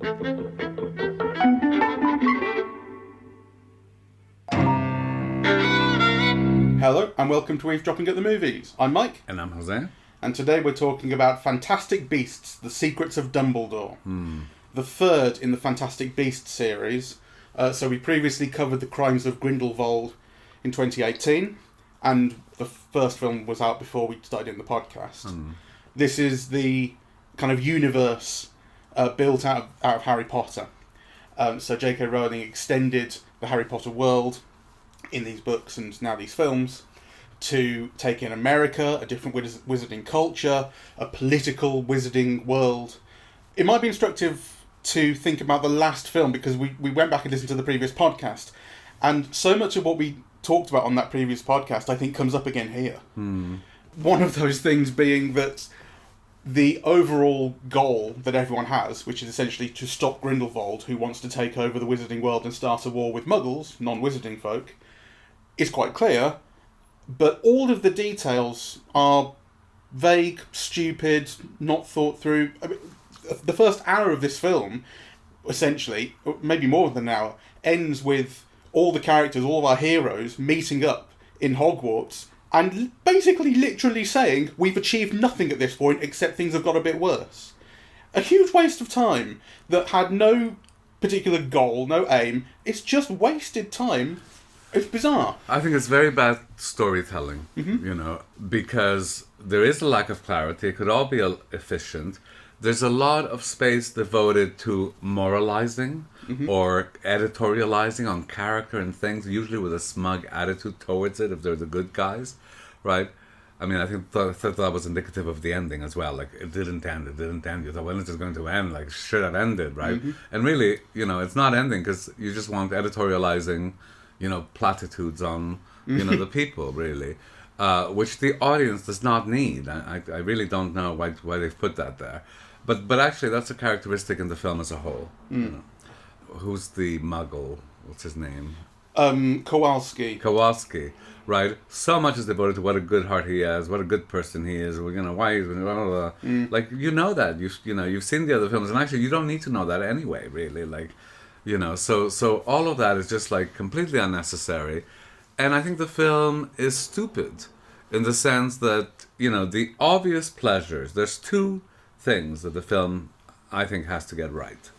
Hello, and welcome to Eavesdropping at the Movies. I'm Mike. And I'm Jose. And today we're talking about Fantastic Beasts, The Secrets of Dumbledore. The third in the Fantastic Beasts series. So we previously covered the Crimes of Grindelwald in 2018, and the first film was out before we started in the podcast. This is the kind of universe built out of Harry Potter. So J.K. Rowling extended the Harry Potter world in these books and now these films to take in America, a different wizarding culture, a political wizarding world. It might be instructive to think about the last film, because we went back and listened to the previous podcast, and so much of what we talked about on that previous podcast I think comes up again here. One of those things being that the overall goal that everyone has, which is essentially to stop Grindelwald, who wants to take over the wizarding world and start a war with muggles, non-wizarding folk, is quite clear. But all of the details are vague, stupid, not thought through. I mean, the first hour of this film, essentially, maybe more than an hour, ends with all the characters, all of our heroes, meeting up in Hogwarts and basically literally saying, we've achieved nothing at this point except things have got a bit worse. A huge waste of time that had no particular goal, no aim. It's just wasted time. It's bizarre. I think it's very bad storytelling, because there is a lack of clarity. It could all be efficient. There's a lot of space devoted to moralizing or editorializing on character and things, usually with a smug attitude towards it if they're the good guys, right? I mean, I think that was indicative of the ending as well. Like, it didn't end. You thought, when is it going to end? Like, should have ended, right? And really, it's not ending because you just want editorializing, platitudes on, the people, really, which the audience does not need. I really don't know why they've put that there. But actually, that's a characteristic in the film as a whole. Who's the muggle? What's his name? Kowalski, right? So much is devoted to what a good heart he has, what a good person he is. Why he's blah, blah, blah. Like, that you've seen the other films, and actually you don't need to know that anyway, really. Like, so all of that is just like completely unnecessary, and I think the film is stupid in the sense that the obvious pleasures. There's two things that the film I think has to get right.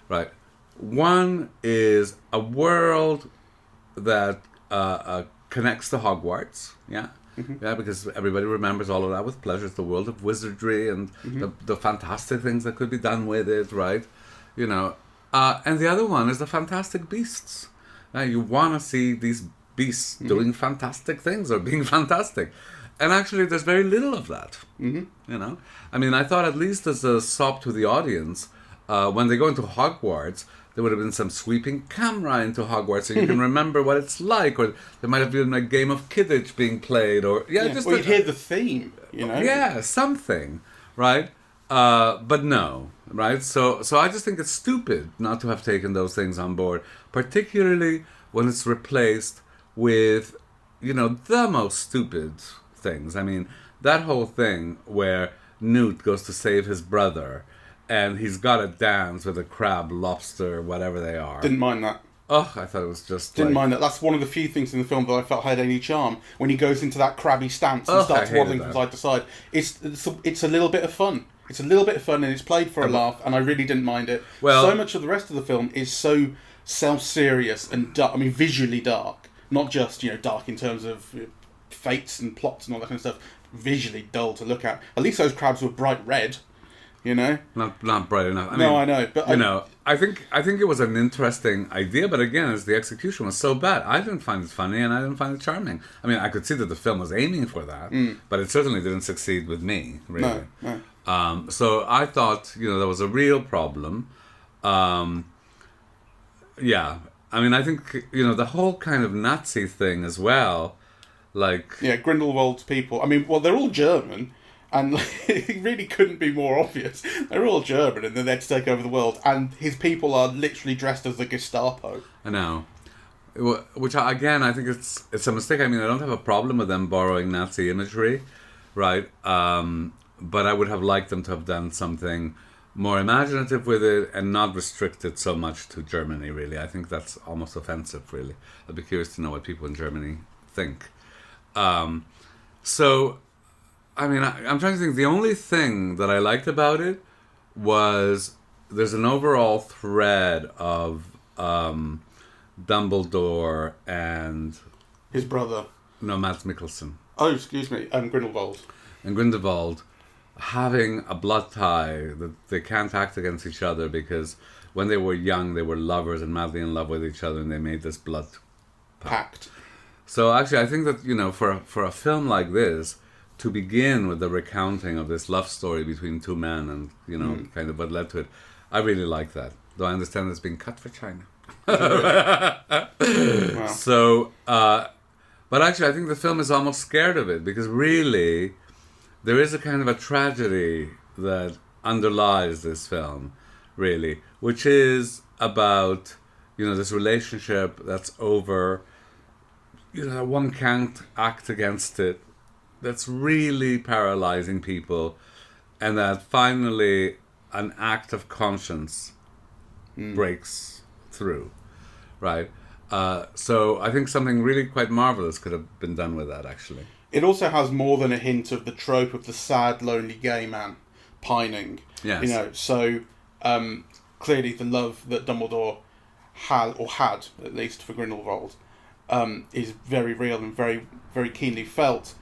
Right. One is a world that connects to Hogwarts, because everybody remembers all of that with pleasure. It's the world of wizardry and the fantastic things that could be done with it, right? And the other one is the Fantastic Beasts. You want to see these beasts doing fantastic things or being fantastic. And actually, there's very little of that, I mean, I thought at least as a sop to the audience, when they go into Hogwarts, there would have been some sweeping camera into Hogwarts so you can remember what it's like, or there might have been a game of Quidditch being played, or just or you'd hear the theme, Yeah, something, right? But no, right? So I just think it's stupid not to have taken those things on board, particularly when it's replaced with, the most stupid things. I mean, that whole thing where Newt goes to save his brother, and he's got to dance with a crab, lobster, whatever they are. Didn't mind that. Oh, I thought it was just Didn't mind that. That's one of the few things in the film that I felt had any charm. When he goes into that crabby stance and starts waddling from side to side. It's a little bit of fun. It's a little bit of fun, and it's played for a laugh, and I really didn't mind it. Well, so much of the rest of the film is so self-serious and dark. I mean, visually dark. Not just, dark in terms of fates and plots and all that kind of stuff. Visually dull to look at. At least those crabs were bright red. Not bright enough. I know, but I think it was an interesting idea, but again, the execution was so bad. I didn't find it funny, and I didn't find it charming. I mean, I could see that the film was aiming for that, but it certainly didn't succeed with me, really. No. So I thought, there was a real problem. Yeah, I mean, I think the whole kind of Nazi thing as well, like Grindelwald's people. I mean, well, they're all German. And it really couldn't be more obvious. They're all German, and they're there to take over the world. And his people are literally dressed as the Gestapo. I know. Which, again, I think it's a mistake. I mean, I don't have a problem with them borrowing Nazi imagery, right? But I would have liked them to have done something more imaginative with it and not restricted so much to Germany, really. I think that's almost offensive, really. I'd be curious to know what people in Germany think. So, I mean, I'm trying to think. The only thing that I liked about it was there's an overall thread of Dumbledore and... His brother. No, Mads Mikkelsen. Oh, excuse me, Grindelwald. And Grindelwald having a blood tie that they can't act against each other because when they were young they were lovers and madly in love with each other and they made this blood pact. So actually I think that, you know, for a film like this to begin with the recounting of this love story between two men and, you know, kind of what led to it, I really like that, though I understand it's being cut for China. Wow. So but actually I think the film is almost scared of it because really there is a kind of a tragedy that underlies this film, really, which is about, you know, this relationship that's over, you know, one can't act against it, that's really paralyzing people, and that finally an act of conscience breaks through, right? So I think something really quite marvelous could have been done with that, actually. It also has more than a hint of the trope of the sad, lonely gay man pining. Yes. You know, so clearly the love that Dumbledore had at least for Grindelwald, is very real and very, very keenly felt.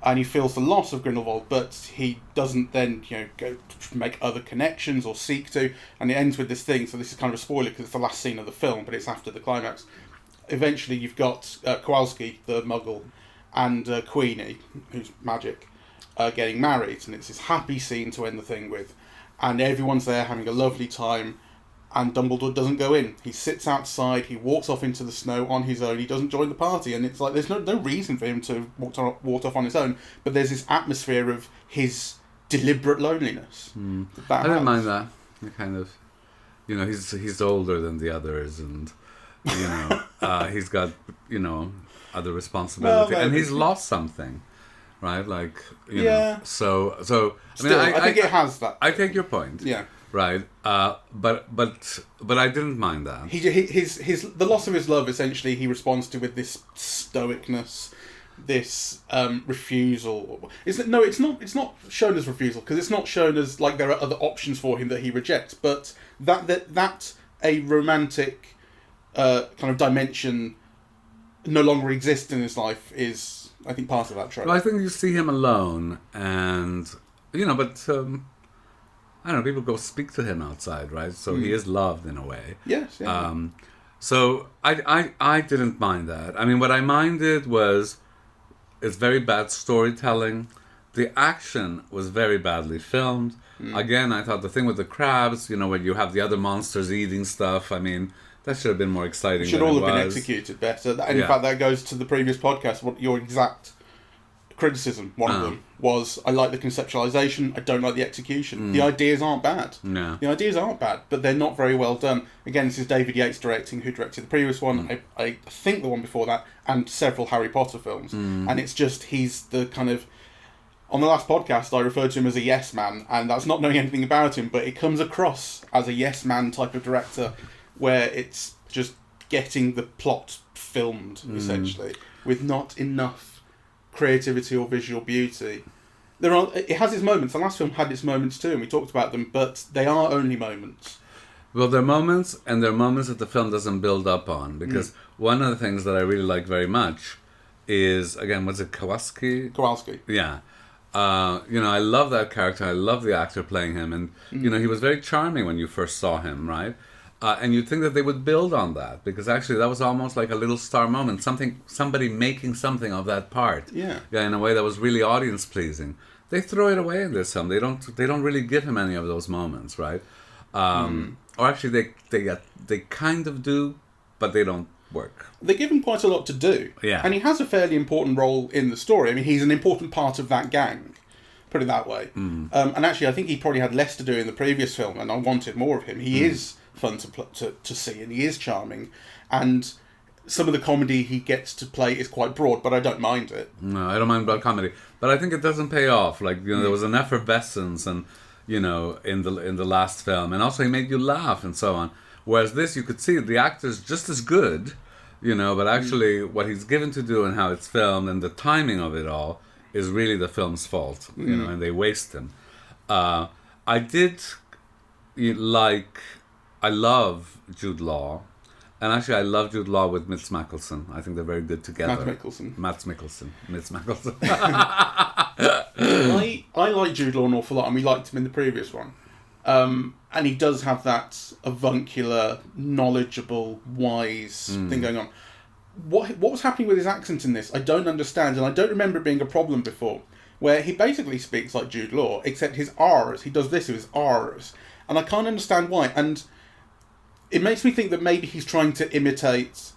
And he feels the loss of Grindelwald, but he doesn't then, you know, go to make other connections or seek to. And it ends with this thing. So this is kind of a spoiler because it's the last scene of the film, but it's after the climax. Eventually, you've got Kowalski, the Muggle, and Queenie, who's magic, getting married, and it's this happy scene to end the thing with, and everyone's there having a lovely time, and Dumbledore doesn't go in. He sits outside, he walks off into the snow on his own, he doesn't join the party, and it's like there's no reason for him to walk off on his own, but there's this atmosphere of his deliberate loneliness. I didn't mind that. Kind of, you know, he's older than the others, and, you know, he's got, you know, other responsibility, and he's lost something, right? Like, you know, so I mean, I think it has that. I take your point, right? But I didn't mind that. His the loss of his love essentially he responds to with this stoicness, this refusal. It's not shown as refusal because it's not shown as like there are other options for him that he rejects, but that a romantic kind of dimension no longer exists in his life is, I think, part of that trope. Well, I think you see him alone, and, you know, but I don't know, people go speak to him outside, right? So he is loved in a way. Yes, yeah. So I didn't mind that. I mean, what I minded was it's very bad storytelling. The action was very badly filmed. Again, I thought the thing with the crabs, you know, when you have the other monsters eating stuff, I mean, that should have been more exciting. Should all have been executed better. And in fact, that goes to the previous podcast. What your exact criticism, one of them, was I like the conceptualization, I don't like the execution. The ideas aren't bad. No. The ideas aren't bad, but they're not very well done. Again, this is David Yates directing, who directed the previous one, I think the one before that, and several Harry Potter films. And it's just, he's the kind of... On the last podcast, I referred to him as a yes man, and that's not knowing anything about him, but it comes across as a yes man type of director, where it's just getting the plot filmed, essentially, with not enough creativity or visual beauty. It has its moments. The last film had its moments too, and we talked about them, but they are only moments. Well, they're moments, and they're moments that the film doesn't build up on, because one of the things that I really like very much is, again, was it Kowalski? Kowalski. Yeah. You know, I love that character. I love the actor playing him, and you know, he was very charming when you first saw him, right? And you'd think that they would build on that, because actually that was almost like a little star moment, somebody making something of that part, in a way that was really audience pleasing. They throw it away in this film. They don't really give him any of those moments, right? Or actually, they kind of do, but they don't work. They give him quite a lot to do. Yeah. And he has a fairly important role in the story. I mean, he's an important part of that gang, put it that way. And actually, I think he probably had less to do in the previous film, and I wanted more of him. He is fun to see, and he is charming. And some of the comedy he gets to play is quite broad, but I don't mind it. No, I don't mind broad comedy. But I think it doesn't pay off. Like, you know, there was an effervescence, and, you know, in the last film, and also he made you laugh and so on. Whereas this, you could see the actor's just as good, you know, but actually what he's given to do and how it's filmed and the timing of it all is really the film's fault, you know, and they waste him. I did like, I love Jude Law, and actually I love Jude Law with Mitch Mickelson. I think they're very good together. Mitch Mickelson. I like Jude Law an awful lot, and we liked him in the previous one. And he does have that avuncular, knowledgeable, wise thing going on. What was happening with his accent in this, I don't understand, and I don't remember it being a problem before, where he basically speaks like Jude Law, except his R's. He does this with his R's. And I can't understand why. And it makes me think that maybe he's trying to imitate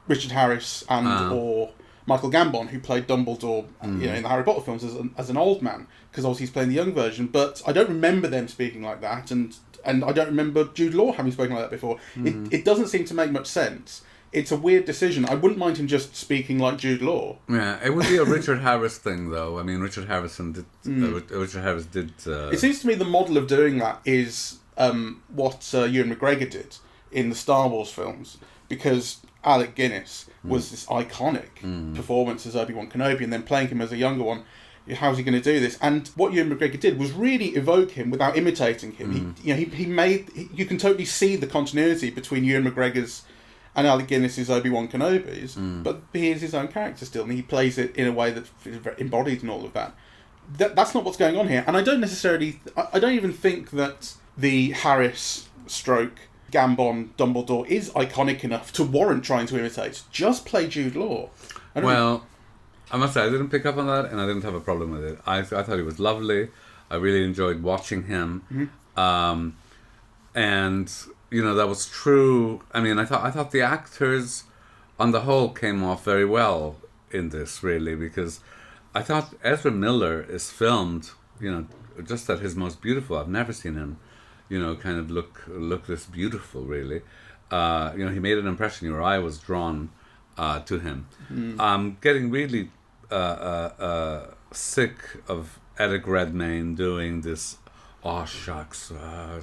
Richard Harris or Michael Gambon, who played Dumbledore you know, in the Harry Potter films as an old man, because obviously he's playing the young version. But I don't remember them speaking like that, and I don't remember Jude Law having spoken like that before. It doesn't seem to make much sense. It's a weird decision. I wouldn't mind him just speaking like Jude Law. Yeah, it would be a Richard Harris thing, though. I mean, Richard Harris did. It seems to me the model of doing that is what Ewan McGregor did in the Star Wars films, because Alec Guinness was this iconic performance as Obi-Wan Kenobi, and then playing him as a younger one. How's he going to do this? And what Ewan McGregor did was really evoke him without imitating him. He made. You can totally see the continuity between Ewan McGregor's and Alec Guinness's Obi-Wan Kenobi's, but he is his own character still, and he plays it in a way that is embodied in all of that. That's not what's going on here, and I don't even think that the Harris stroke Gambon Dumbledore is iconic enough to warrant trying to imitate. Just play Jude Law. Well, I must say, I didn't pick up on that, and I didn't have a problem with it. I thought he was lovely. I really enjoyed watching him. And, you know, that was true. I mean, I thought the actors, on the whole, came off very well in this, really, because I thought Ezra Miller is filmed, you know, just at his most beautiful. I've never seen him, you know, kind of look this beautiful, really. You know, he made an impression. Your eye was drawn to him. I'm getting really sick of Eric Redmayne doing this "oh shucks"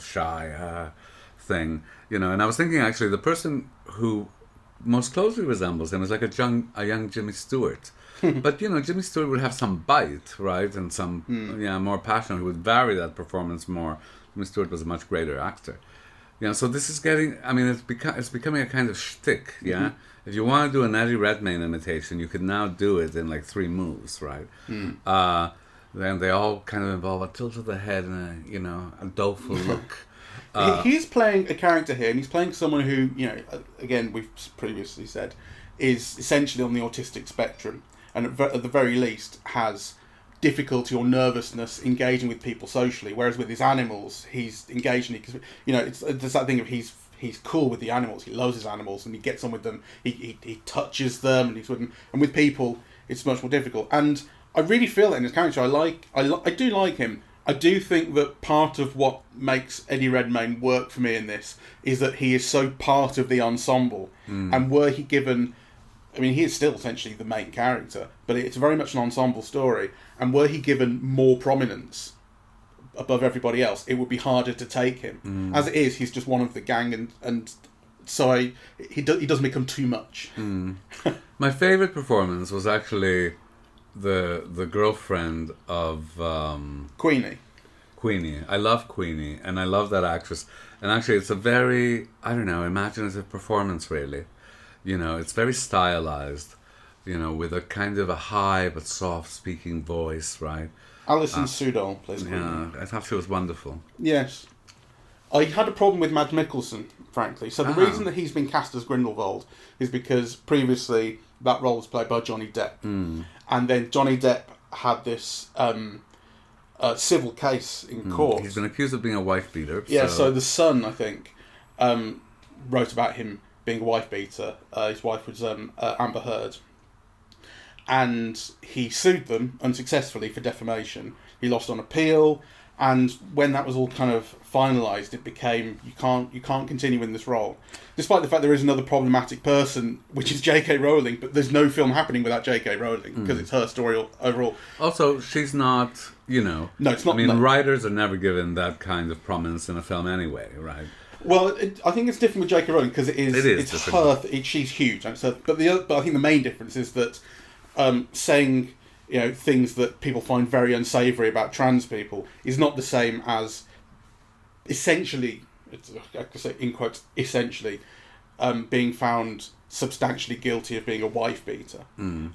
shy thing, you know. And I was thinking, actually, the person who most closely resembles him is like a young Jimmy Stewart. But, you know, Jimmy Stewart would have some bite, right, and some more passion. He would vary that performance more. Jimmy Stewart was a much greater actor. You know, so this is getting, I mean, it's becoming a kind of shtick, yeah? If you want to do an Eddie Redmayne imitation, you can now do it in like 3 moves, right? Then they all kind of involve a tilt of the head and a, you know, a doleful look. He's playing a character here, and he's playing someone who, you know, again, we've previously said, is essentially on the autistic spectrum, and at the very least has difficulty or nervousness engaging with people socially, whereas with his animals, he's engaging, because, you know, there's that thing of he's cool with the animals, he loves his animals, and he gets on with them, he touches them, and he's with them, and with people, it's much more difficult. And I really feel that in his character. I do like him. I do think that part of what makes Eddie Redmayne work for me in this is that he is so part of the ensemble, and were he given, I mean, he is still essentially the main character, but it's very much an ensemble story, and were he given more prominence above everybody else, it would be harder to take him. As it is, he's just one of the gang, and so he doesn't become too much. My favourite performance was actually the girlfriend of Queenie. I love Queenie, and I love that actress. And actually, it's a very, I don't know, imaginative performance, really. You know, it's very stylized, you know, with a kind of a high but soft speaking voice, right? Alison Sudol plays Queenie. Yeah, I thought she was wonderful. Yes. I had a problem with Mads Mikkelsen, frankly. So the reason that he's been cast as Grindelwald is because previously that role was played by Johnny Depp. And then Johnny Depp had this civil case in court. He's been accused of being a wife beater. Yeah, so the Sun, I think, wrote about him being a wife beater. His wife was Amber Heard. And he sued them unsuccessfully for defamation. He lost on appeal, And when that was all kind of finalised, it became you can't continue in this role, despite the fact there is another problematic person, which is J.K. Rowling. But there's no film happening without J.K. Rowling because it's her story overall. Also, she's not, No, it's not. I mean, no. writers are never given that kind of prominence in a film anyway, right? Well, I think it's different with J.K. Rowling because it's different. her. She's huge, and so, but I think the main difference is that saying things that people find very unsavoury about trans people is not the same as essentially, I could say in quotes, essentially being found substantially guilty of being a wife beater, and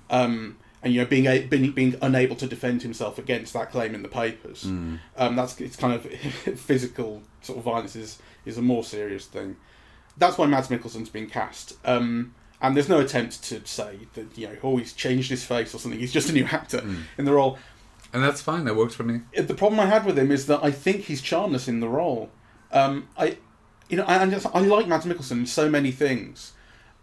being unable to defend himself against that claim in the papers. It's kind of physical sort of violence is a more serious thing. That's why Mads Mikkelsen's been cast. And there's no attempt to say that he's changed his face or something. He's just a new actor in the role, and that's fine. That works for me. The problem I had with him is that I think he's charmless in the role. I like Mads Mikkelsen in so many things,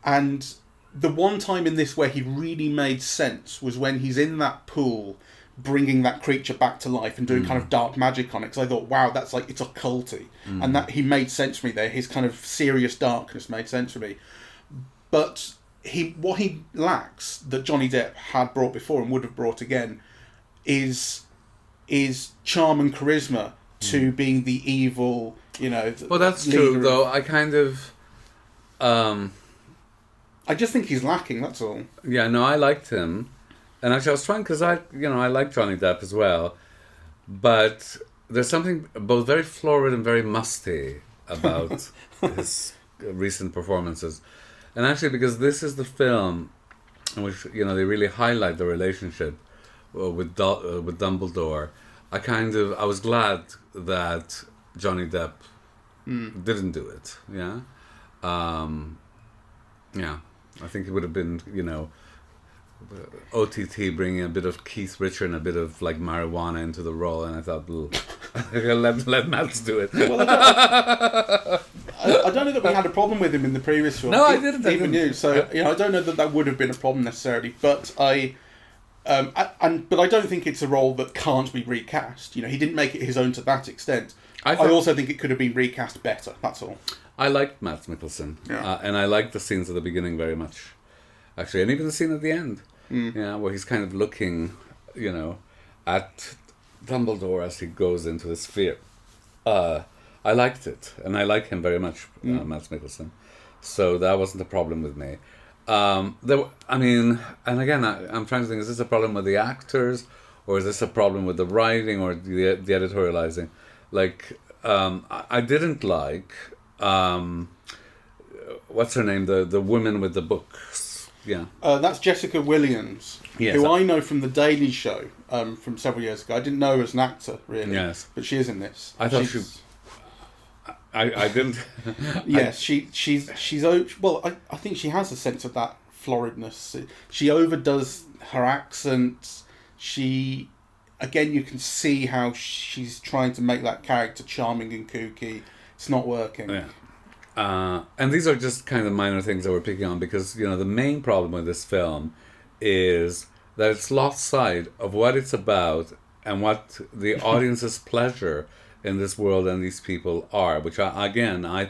and the one time in this where he really made sense was when he's in that pool, bringing that creature back to life and doing kind of dark magic on it. Because I thought, wow, that's like it's occulty, and that he made sense for me there. His kind of serious darkness made sense for me. But what he lacks that Johnny Depp had brought before and would have brought again is charm and charisma to being the evil, Well, that's true, though. I kind of... I just think he's lacking, that's all. Yeah, no, I liked him. And actually I was trying, because I like Johnny Depp as well. But there's something both very florid and very musty about his recent performances. And actually, because this is the film in which they really highlight the relationship with Dumbledore, I was glad that Johnny Depp didn't do it. Yeah, I think it would have been OTT bringing a bit of Keith Richards and a bit of like marijuana into the role, and I thought, let Mads do it. Well, I don't know that we had a problem with him in the previous film. No, I didn't. Even you. So I don't know that would have been a problem necessarily. But but I don't think it's a role that can't be recast. He didn't make it his own to that extent. I also think it could have been recast better. That's all. I liked Mads Mikkelsen, and I liked the scenes at the beginning very much, actually, and even the scene at the end. Yeah, where he's kind of looking, at Dumbledore as he goes into the sphere. I liked it, and I like him very much, Mads Mikkelsen. So that wasn't a problem with me. And again, I'm trying to think: is this a problem with the actors, or is this a problem with the writing or the editorializing? Like, I didn't like what's her name, the woman with the books. Yeah, that's Jessica Williams, who I know from The Daily Show from several years ago. I didn't know her as an actor, really. Yes, but she is in this. I thought I didn't. Yes, she's well. I think she has a sense of that floridness. She overdoes her accent. You can see how she's trying to make that character charming and kooky. It's not working. Yeah. And these are just kind of minor things that we're picking on because, the main problem with this film is that it's lost sight of what it's about and what the audience's pleasure in this world and these people are, which I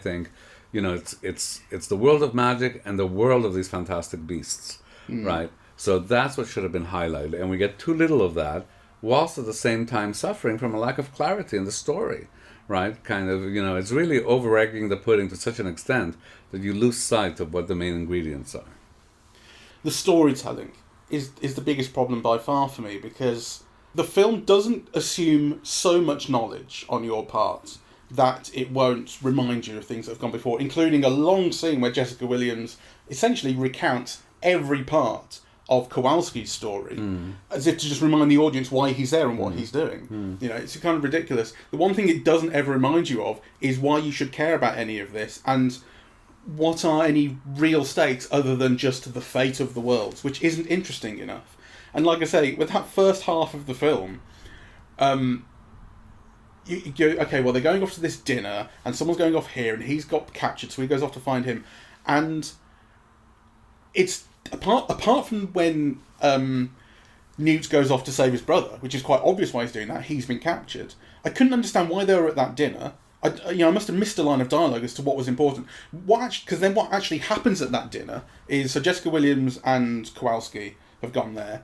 think, it's the world of magic and the world of these fantastic beasts, right? So that's what should have been highlighted, and we get too little of that, whilst at the same time suffering from a lack of clarity in the story. Right, kind of, it's really over-egging the pudding to such an extent that you lose sight of what the main ingredients are. The storytelling is the biggest problem by far for me, because the film doesn't assume so much knowledge on your part that it won't remind you of things that have gone before, including a long scene where Jessica Williams essentially recounts every part of Kowalski's story, as if to just remind the audience why he's there and what he's doing. It's kind of ridiculous. The one thing it doesn't ever remind you of is why you should care about any of this, and what are any real stakes other than just the fate of the worlds, which isn't interesting enough. And like I say, with that first half of the film, you go, okay, well, they're going off to this dinner, and someone's going off here, and he's got captured, so he goes off to find him, and it's apart from when Newt goes off to save his brother, which is quite obvious why he's doing that. He's been captured. I couldn't understand why they were at that dinner. I must have missed a line of dialogue as to what was important. Because then what actually happens at that dinner is, so Jessica Williams and Kowalski have gone there,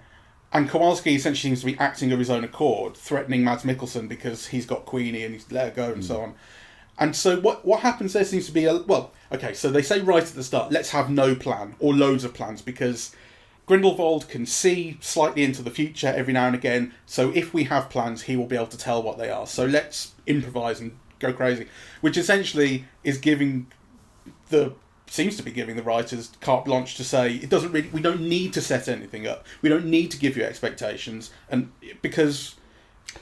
and Kowalski essentially seems to be acting of his own accord, threatening Mads Mikkelsen because he's got Queenie and he's let her go and so on. And so what happens there seems to be so they say right at the start, let's have no plan, or loads of plans, because Grindelwald can see slightly into the future every now and again, so if we have plans, he will be able to tell what they are. So let's improvise and go crazy. Which essentially is seems to be giving the writers carte blanche to say, we don't need to set anything up. We don't need to give you expectations, and because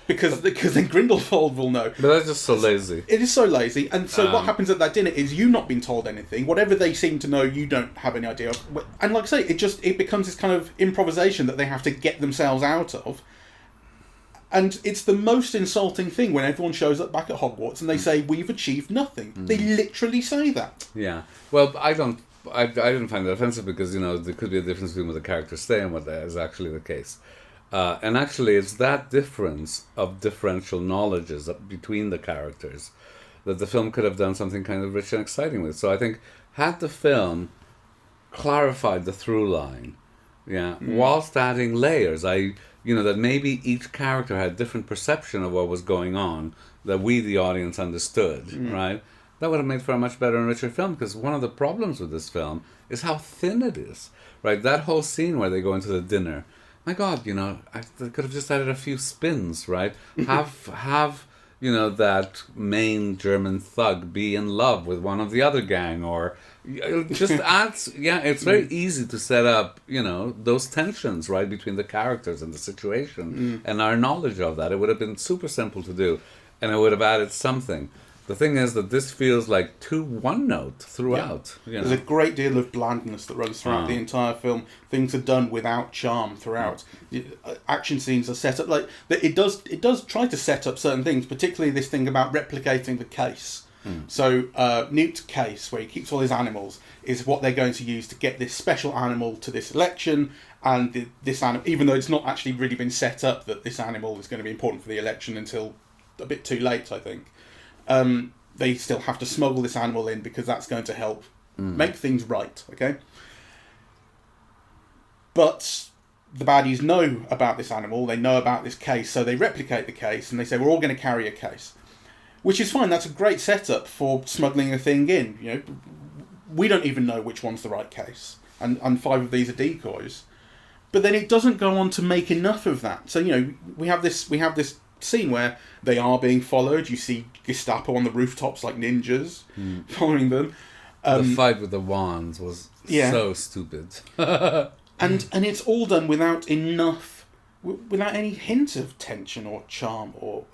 then Grindelwald will know. But that's just so lazy. It is so lazy, and so what happens at that dinner is you've not been told anything. Whatever they seem to know, you don't have any idea of. And like I say, it becomes this kind of improvisation that they have to get themselves out of. And it's the most insulting thing when everyone shows up back at Hogwarts and they say, we've achieved nothing. They literally say that. Yeah. Well, I didn't find that offensive because, there could be a difference between what the characters say and what is actually the case. And actually, it's that difference of differential knowledges between the characters that the film could have done something kind of rich and exciting with. So I think, had the film clarified the through line, whilst adding layers, that maybe each character had different perception of what was going on that we, the audience, understood, right? That would have made for a much better and richer film, because one of the problems with this film is how thin it is, right? That whole scene where they go into the dinner, my God, I could have just added a few spins, right? have that main German thug be in love with one of the other gang, or just adds, it's very easy to set up, those tensions, right, between the characters and the situation, and our knowledge of that. It would have been super simple to do, and it would have added something. The thing is that this feels like too one-note throughout. There's a great deal of blandness that runs throughout the entire film. Things are done without charm throughout. Action scenes are set up like it does try to set up certain things, particularly this thing about replicating the case. So Newt's case, where he keeps all his animals, is what they're going to use to get this special animal to this election. And this animal, even though it's not actually really been set up that this animal is going to be important for the election until a bit too late, I think. They still have to smuggle this animal in because that's going to help make things right, okay? But the baddies know about this animal, they know about this case, so they replicate the case and they say, we're all going to carry a case. Which is fine, that's a great setup for smuggling a thing in, We don't even know which one's the right case, and 5 of these are decoys. But then it doesn't go on to make enough of that. So, we have this scene where they are being followed. You see Gestapo on the rooftops like ninjas following them. The fight with the wands was so stupid. and it's all done without any hint of tension or charm or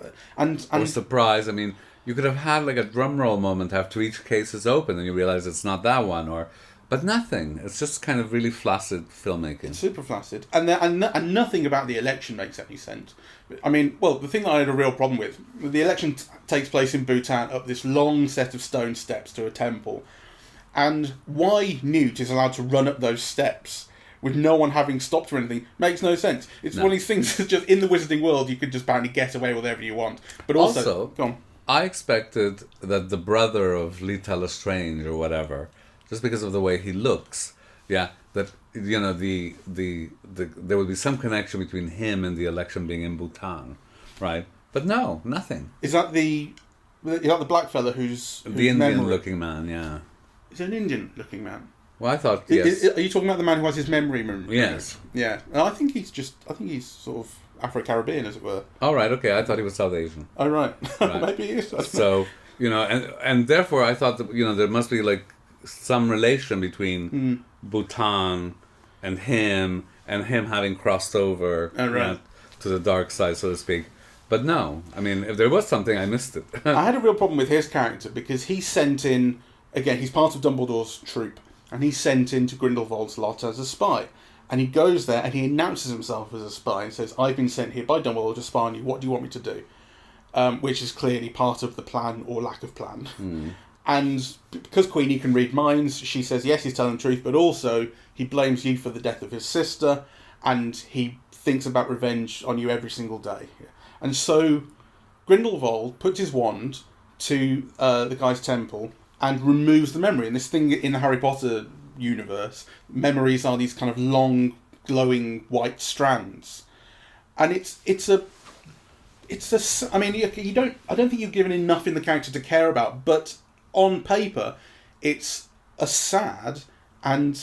surprise. I mean, you could have had like a drum roll moment after each case is open and you realize it's not that one, but nothing. It's just kind of really flaccid filmmaking. It's super flaccid. And nothing about the election makes any sense. I mean, the thing that I had a real problem with, the election takes place in Bhutan up this long set of stone steps to a temple. And why Newt is allowed to run up those steps with no one having stopped or anything makes no sense. It's one of these things that's just in the wizarding world you could just apparently get away with whatever you want. But also go on. I expected that the brother of Lita Lestrange or whatever, just because of the way he looks, that there would be some connection between him and the election being in Bhutan, right? But no, nothing. Is that the black fella who's the Indian-looking man? Yeah. Is it an Indian-looking man? Well, I thought yes. Are you talking about the man who has his memory? Yes. Yeah. I think he's sort of Afro-Caribbean, as it were. Oh, right. Okay. I thought he was South Asian. Oh, right. Maybe he is. So and therefore I thought that there must be like some relation between Bhutan and him having crossed over to the dark side, so to speak. But no, I mean, if there was something, I missed it. I had a real problem with his character because he's sent in, again, he's part of Dumbledore's troop, and he's sent into Grindelwald's lot as a spy. And he goes there and he announces himself as a spy and says, I've been sent here by Dumbledore to spy on you, what do you want me to do? Which is clearly part of the plan or lack of plan. And because Queenie can read minds, she says, yes, he's telling the truth, but also he blames you for the death of his sister, and he thinks about revenge on you every single day. And so Grindelwald puts his wand to the guy's temple and removes the memory. And this thing in the Harry Potter universe, memories are these kind of long, glowing white strands. And I mean, I don't think you've given enough in the character to care about, but on paper, it's a sad and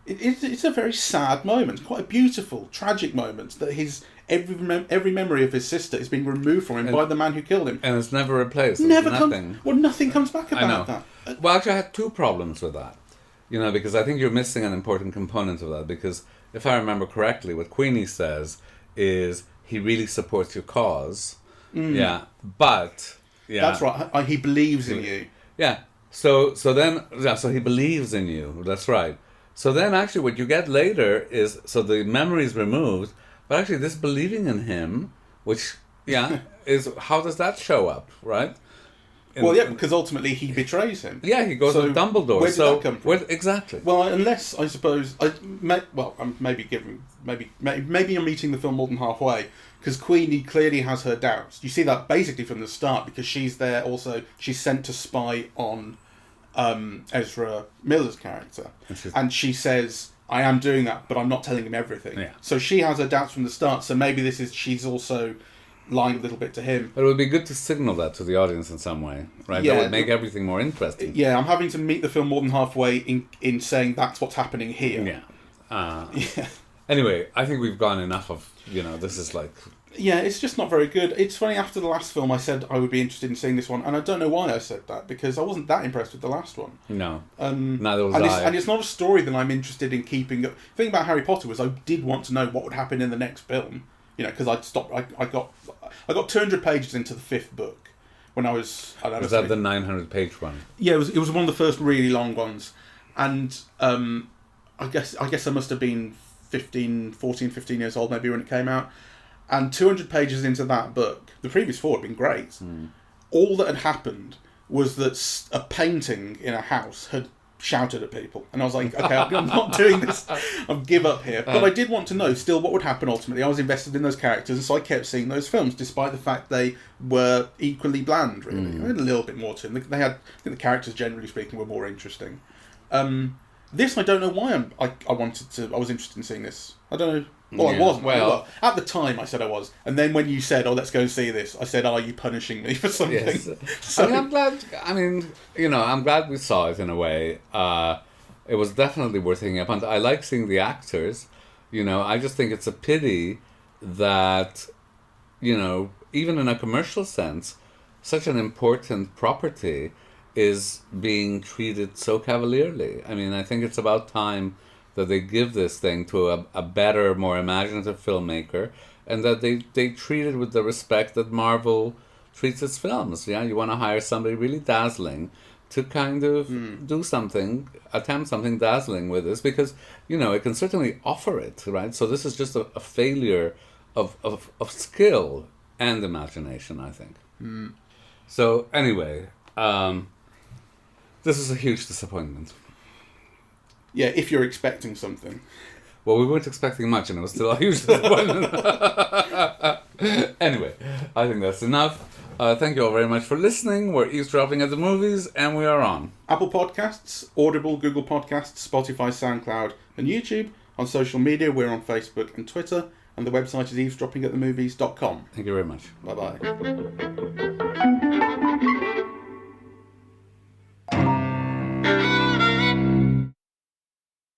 it's a very sad moment, quite a beautiful, tragic moment that every memory of his sister is being removed from him by the man who killed him, and it's never replaced. Nothing comes back about that. Well, actually, I had two problems with that, because I think you're missing an important component of that. Because if I remember correctly, what Queenie says is he really supports your cause. But that's right. He believes in you. Yeah. So he believes in you. That's right. So then actually what you get later is, so the memory is removed, but actually this believing in him, which, is, how does that show up, right? Because ultimately he betrays him. Yeah, he goes with Dumbledore. Where did that come from? Exactly. Well, unless, I suppose, I'm maybe I'm meeting the film more than halfway, because Queenie clearly has her doubts. You see that basically from the start, because she's there also, she's sent to spy on Ezra Miller's character. And she says, I am doing that, but I'm not telling him everything. Yeah. So she has her doubts from the start, so maybe she's also lying a little bit to him. But it would be good to signal that to the audience in some way, right? Yeah, that would make everything more interesting. Yeah, I'm having to meet the film more than halfway in saying that's what's happening here. Yeah. Anyway, I think we've gone enough of, this is like... Yeah, it's just not very good. It's funny, after the last film I said I would be interested in seeing this one, and I don't know why I said that, because I wasn't that impressed with the last one. No. Neither was I. And it's not a story that I'm interested in keeping up. The thing about Harry Potter was I did want to know what would happen in the next film. Because I got 200 pages into the 5th book when I was... Was that the 900-page one? Yeah, it was one of the first really long ones. And I guess I must have been 15 years old maybe when it came out. And 200 pages into that book, the previous 4 had been great. All that had happened was that a painting in a house had shouted at people, and I was like, okay, I'm not doing this, I'll give up here. But I did want to know still what would happen ultimately. I was invested in those characters, and so I kept seeing those films despite the fact they were equally bland, really. They had a little bit more to them. I think the characters, generally speaking, were more interesting. This, I don't know why I was interested in seeing this. I don't know. Well, I wasn't. Well, at the time I said I was, and then when you said, let's go and see this, I said, are you punishing me for something? Yes. So, I'm glad, I'm glad we saw it in a way. It was definitely worth thinking up, and I like seeing the actors. I just think it's a pity that, even in a commercial sense, such an important property is being treated so cavalierly. I mean, I think it's about time that they give this thing to a better, more imaginative filmmaker, and that they treat it with the respect that Marvel treats its films. Yeah, you want to hire somebody really dazzling to kind of do something, attempt something dazzling with this, because, it can certainly offer it, right? So this is just a failure of skill and imagination, I think. So anyway, this is a huge disappointment. Yeah, if you're expecting something. Well, we weren't expecting much, and it was still a huge disappointment. Anyway, I think that's enough. Thank you all very much for listening. We're eavesdropping at the movies, and we are on Apple Podcasts, Audible, Google Podcasts, Spotify, SoundCloud, and YouTube. On social media, we're on Facebook and Twitter, and the website is eavesdroppingatthemovies.com. Thank you very much. Bye-bye.